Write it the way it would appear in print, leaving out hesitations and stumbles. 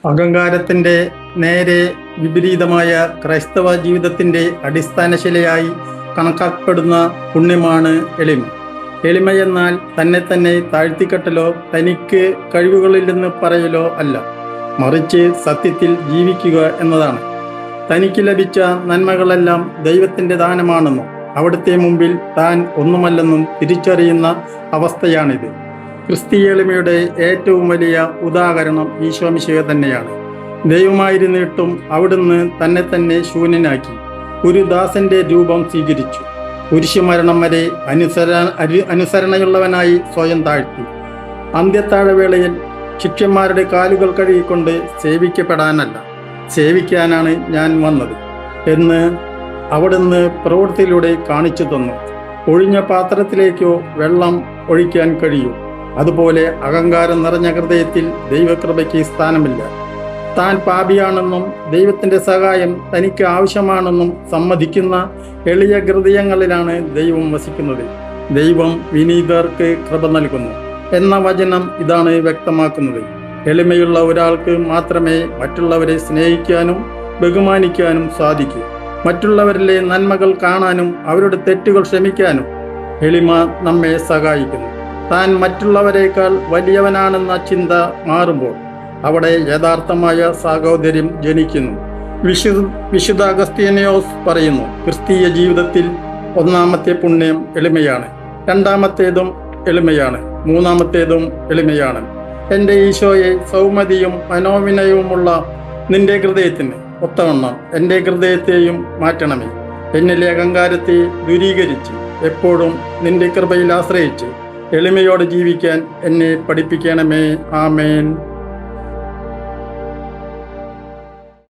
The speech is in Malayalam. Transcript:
അഹങ്കാരത്തിൻ്റെ നേരെ വിപരീതമായ ക്രൈസ്തവ ജീവിതത്തിൻ്റെ അടിസ്ഥാനശിലയായി കണക്കാക്കപ്പെടുന്ന പുണ്യമാണ് എളിമ. എളിമയെന്നാൽ തന്നെ തന്നെ താഴ്ത്തിക്കെട്ടലോ തനിക്ക് കഴിവുകളില്ലെന്ന് പറയലോ അല്ല, മറിച്ച് സത്യത്തിൽ ജീവിക്കുക എന്നതാണ്. തനിക്ക് ലഭിച്ച നന്മകളെല്ലാം ദൈവത്തിൻ്റെ ദാനമാണെന്നും അവിടുത്തെ മുമ്പിൽ താൻ ഒന്നുമല്ലെന്നും തിരിച്ചറിയുന്ന അവസ്ഥയാണിത്. ക്രിസ്തീയ എളിമയുടെ ഏറ്റവും വലിയ ഉദാഹരണം ഈശോമിശിഹ തന്നെയാണ്. ദൈവമായിരുന്നിട്ടും അവിടുന്ന് തന്നെ തന്നെ ശൂന്യനാക്കി ഒരു ദാസന്റെ രൂപം സ്വീകരിച്ചു. കുരിശുമരണം വരെ അനുസരണയുള്ളവനായി സ്വയം താഴ്ത്തി. അന്ത്യത്താഴവേളയിൽ ശിഷ്യന്മാരുടെ കാലുകൾ കഴുകിക്കൊണ്ട് സേവിക്കപ്പെടാനല്ല, സേവിക്കാനാണ് ഞാൻ വന്നത് എന്ന് അവിടുന്ന് പ്രവൃത്തിയിലൂടെ കാണിച്ചു തന്നു. ഒഴിഞ്ഞ പാത്രത്തിലേക്കോ വെള്ളം ഒഴിക്കാൻ കഴിയൂ. അതുപോലെ അഹങ്കാരം നിറഞ്ഞ ഹൃദയത്തിൽ ദൈവകൃപയ്ക്ക് സ്ഥാനമില്ല. താൻ പാപിയാണെന്നും ദൈവത്തിൻ്റെ സഹായം തനിക്ക് ആവശ്യമാണെന്നും സമ്മതിക്കുന്ന എളിയ ഹൃദയങ്ങളിലാണ് ദൈവം വസിക്കുന്നത്. ദൈവം വിനീതർക്ക് കൃപ നൽകുന്നു എന്ന വചനം ഇതാണ് വ്യക്തമാക്കുന്നത്. എളിമയുള്ള ഒരാൾക്ക് മാത്രമേ മറ്റുള്ളവരെ സ്നേഹിക്കാനും ബഹുമാനിക്കാനും സാധിക്കൂ. മറ്റുള്ളവരിലെ നന്മകൾ കാണാനും അവരുടെ തെറ്റുകൾ ക്ഷമിക്കാനും എളിമ നമ്മെ സഹായിക്കുന്നു. താൻ മറ്റുള്ളവരെക്കാൾ വലിയവനാണെന്ന ചിന്ത മാറുമ്പോൾ അവിടെ യഥാർത്ഥമായ സാഹോദര്യം ജനിക്കുന്നു. വിശുദ്ധ അഗസ്തീനോസ് പറയുന്നു, ക്രിസ്തീയ ജീവിതത്തിൽ ഒന്നാമത്തെ പുണ്യം എളിമയാണ്, രണ്ടാമത്തേതും എളിമയാണ്, മൂന്നാമത്തേതും എളിമയാണ്. എൻ്റെ ഈശോയെ, സൗമ്യതയും മനോവിനയവുമുള്ള നിന്റെ ഹൃദയത്തിന് ഒത്തവണ്ണം എൻ്റെ ഹൃദയത്തെയും മാറ്റണമേ. എന്നിലെ അഹങ്കാരത്തെ ദൂരീകരിച്ച് എപ്പോഴും നിന്റെ കൃപയിൽ ആശ്രയിച്ച് എളിമയോടെ ജീവിക്കാൻ എന്നെ പഠിപ്പിക്കണമേ. ആമേൻ.